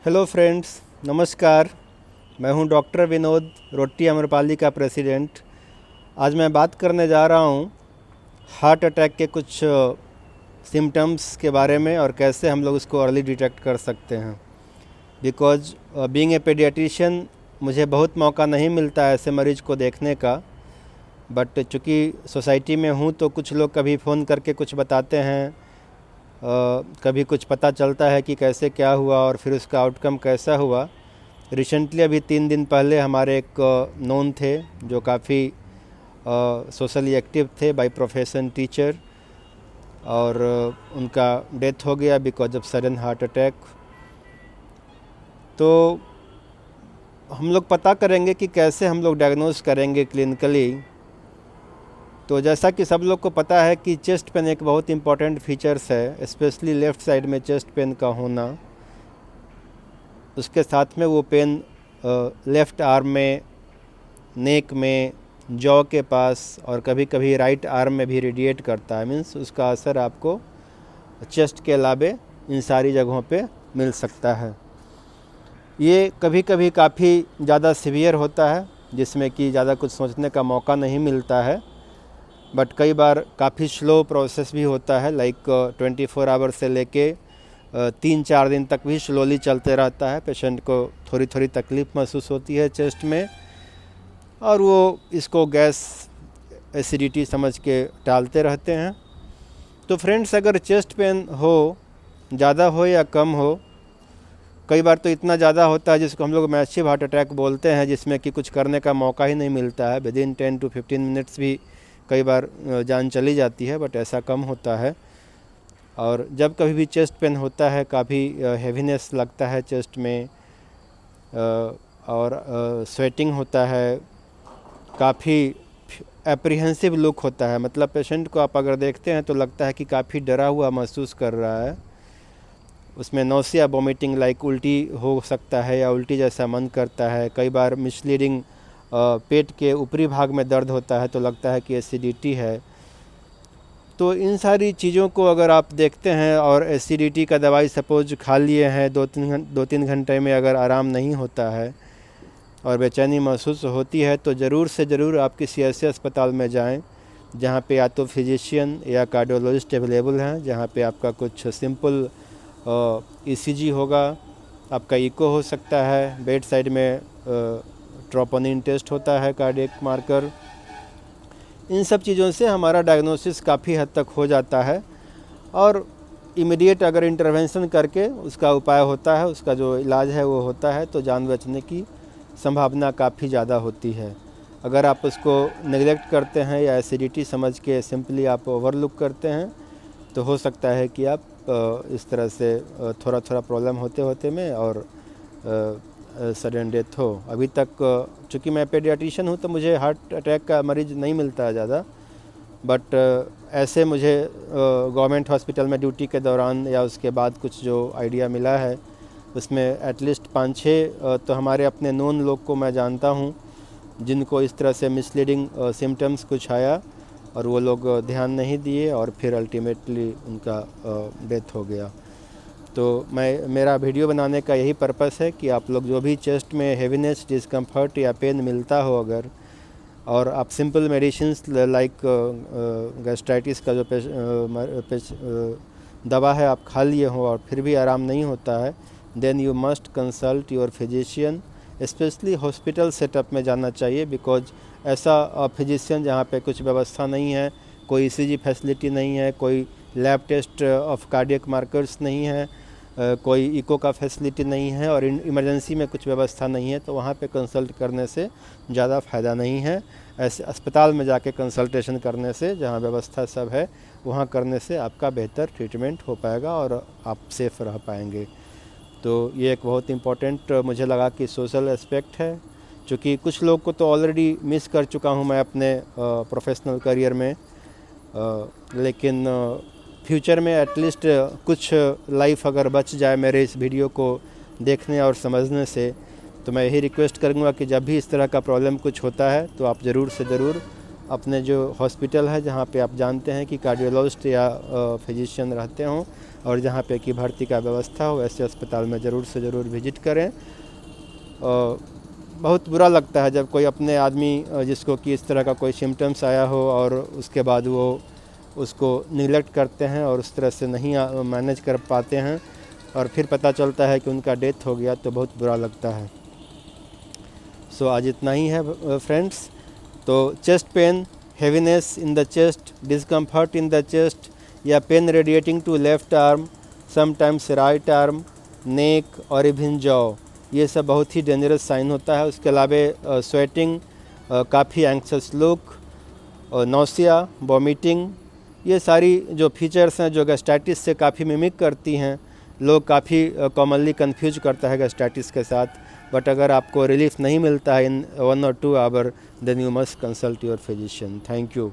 Hello friends, नमस्कार। मैं हूं डॉक्टर विनोद, रोटी अमरपाली का प्रेसिडेंट। आज मैं बात करने जा रहा हूं हार्ट अटैक के कुछ सिम्टम्स के बारे में और कैसे हम लोग उसको अर्ली डिटेक्ट कर सकते हैं। बिकॉज बीइंग ए पेडियाट्रिशियन मुझे बहुत मौका नहीं मिलता है ऐसे मरीज को देखने का। बट चूँकि सोसाइटी में हूँ तो कुछ लोग कभी फ़ोन करके कुछ बताते हैं, कभी कुछ पता चलता है कि कैसे क्या हुआ और फिर उसका आउटकम कैसा हुआ। रिसेंटली अभी 3 दिन पहले हमारे एक नोन थे जो काफ़ी सोशली एक्टिव थे, बाय प्रोफेशन टीचर, और उनका डेथ हो गया because of sudden heart attack. तो हम लोग पता करेंगे कि कैसे हम लोग डायग्नोज करेंगे क्लिनिकली। तो जैसा कि सब लोग को पता है कि चेस्ट पेन एक बहुत इंपॉर्टेंट फीचर्स है, स्पेशली लेफ़्ट साइड में चेस्ट पेन का होना। उसके साथ में वो पेन लेफ़्ट आर्म में, नेक में, जॉ के पास और कभी कभी राइट आर्म में भी रेडिएट करता है। मीन्स उसका असर आपको चेस्ट के अलावे इन सारी जगहों पे मिल सकता है। ये कभी कभी काफ़ी ज़्यादा सीवियर होता है जिसमें कि ज़्यादा कुछ सोचने का मौका नहीं मिलता है। बट कई बार काफ़ी स्लो प्रोसेस भी होता है, लाइक 24 आवर से लेके 3-4 दिन तक भी स्लोली चलते रहता है। पेशेंट को थोड़ी थोड़ी तकलीफ़ महसूस होती है चेस्ट में और वो इसको गैस एसिडिटी समझ के टालते रहते हैं। तो फ्रेंड्स, अगर चेस्ट पेन हो, ज़्यादा हो या कम हो, कई बार तो इतना ज़्यादा होता है जिसको हम लोग मैसिव हार्ट अटैक बोलते हैं, जिसमें कि कुछ करने का मौका ही नहीं मिलता है। विदिन 10 to 15 मिनट्स भी कई बार जान चली जाती है, बट ऐसा कम होता है। और जब कभी भी चेस्ट पेन होता है, काफ़ी हेवीनेस लगता है चेस्ट में, और स्वेटिंग होता है, काफ़ी एप्रीहेंसिव लुक होता है। मतलब पेशेंट को आप अगर देखते हैं तो लगता है कि काफ़ी डरा हुआ महसूस कर रहा है। उसमें नौसिया, वोमिटिंग, लाइक उल्टी हो सकता है या उल्टी जैसा मन करता है। कई बार मिसलीडिंग पेट के ऊपरी भाग में दर्द होता है तो लगता है कि एसिडिटी है। तो इन सारी चीज़ों को अगर आप देखते हैं और एसिडिटी का दवाई सपोज खा लिए हैं, 2-3 घंटे में अगर आराम नहीं होता है और बेचैनी महसूस होती है, तो ज़रूर से ज़रूर आप किसी ऐसे अस्पताल में जाएं जहां पे या तो फिजिशियन या कार्डियोलॉजिस्ट अवेलेबल हैं, जहां पे आपका कुछ सिंपल ईसीजी होगा, आपका इको हो सकता है, बेड साइड में ट्रोपोनिन टेस्ट होता है, कार्डियक मार्कर। इन सब चीज़ों से हमारा डायग्नोसिस काफ़ी हद तक हो जाता है और इमीडिएट अगर इंटरवेंशन करके उसका उपाय होता है, उसका जो इलाज है वो होता है, तो जान बचने की संभावना काफ़ी ज़्यादा होती है। अगर आप उसको नेग्लेक्ट करते हैं या एसिडिटी समझ के सिंपली आप ओवरलुक करते हैं तो हो सकता है कि आप इस तरह से थोड़ा थोड़ा प्रॉब्लम होते होते में और सडन डेथ हो। अभी तक चूँकि मैं पेडियाट्रिशियन हूँ तो मुझे हार्ट अटैक का मरीज़ नहीं मिलता है ज़्यादा, बट ऐसे मुझे गवर्नमेंट हॉस्पिटल में ड्यूटी के दौरान या उसके बाद कुछ जो आइडिया मिला है उसमें एटलीस्ट 5-6 तो हमारे अपने नोन लोग को मैं जानता हूँ जिनको इस तरह से मिसलीडिंग सिम्टम्स कुछ आया और वो लोग ध्यान नहीं दिए और फिर अल्टीमेटली उनका डेथ हो गया। तो मेरा वीडियो बनाने का यही पर्पस है कि आप लोग जो भी चेस्ट में हेवीनेस, डिस्कम्फर्ट या पेन मिलता हो अगर, और आप सिंपल मेडिसिन्स लाइक गैस्ट्राइटिस का जो दवा है आप खा लिए हो और फिर भी आराम नहीं होता है, then you must consult your physician. Specially hospital setup में जाना चाहिए, बिकॉज ऐसा फिजिशियन जहाँ पे कुछ व्यवस्था नहीं है, कोई ईसीजी फैसिलिटी नहीं है, कोई lab test of cardiac markers नहीं है, कोई इको का फैसिलिटी नहीं है और इमरजेंसी में कुछ व्यवस्था नहीं है, तो वहाँ पे कंसल्ट करने से ज़्यादा फ़ायदा नहीं है। ऐसे अस्पताल में जाके कंसल्टेशन करने से, जहाँ व्यवस्था सब है, वहाँ करने से आपका बेहतर ट्रीटमेंट हो पाएगा और आप सेफ़ रह पाएंगे। तो ये एक बहुत इम्पोर्टेंट मुझे लगा कि सोशल एस्पेक्ट है, क्योंकि कुछ लोग को तो ऑलरेडी मिस कर चुका हूँ मैं अपने प्रोफेशनल करियर में, लेकिन फ्यूचर में एटलीस्ट कुछ लाइफ अगर बच जाए मेरे इस वीडियो को देखने और समझने से, तो मैं यही रिक्वेस्ट करूँगा कि जब भी इस तरह का प्रॉब्लम कुछ होता है तो आप ज़रूर से ज़रूर अपने जो हॉस्पिटल है जहाँ पे आप जानते हैं कि कार्डियोलॉजिस्ट या फिजिशियन रहते हों और जहाँ पे कि भर्ती का व्यवस्था हो, ऐसे अस्पताल में ज़रूर से ज़रूर विजिट करें। बहुत बुरा लगता है जब कोई अपने आदमी जिसको कि इस तरह का कोई सिम्टम्स आया हो और उसके बाद वो उसको निगलेक्ट करते हैं और उस तरह से नहीं मैनेज कर पाते हैं और फिर पता चलता है कि उनका डेथ हो गया, तो बहुत बुरा लगता है। सो आज इतना ही है फ्रेंड्स। तो chest pain, heaviness in the chest, discomfort in the chest या pain radiating to left arm, sometimes right arm, neck और इवन जॉ, ये सब बहुत ही डेंजरस साइन होता है। उसके अलावा स्वेटिंग, काफ़ी एंक्शस लुक, नौसिया, वॉमिटिंग, ये सारी जो फीचर्स हैं जो गैस्ट्राइटिस से काफ़ी मिमिक करती हैं। लोग काफ़ी कॉमनली कंफ्यूज करता है गैस्ट्राइटिस के साथ, बट अगर आपको रिलीफ नहीं मिलता है in 1 or 2 hour, then you must consult your physician. Thank you.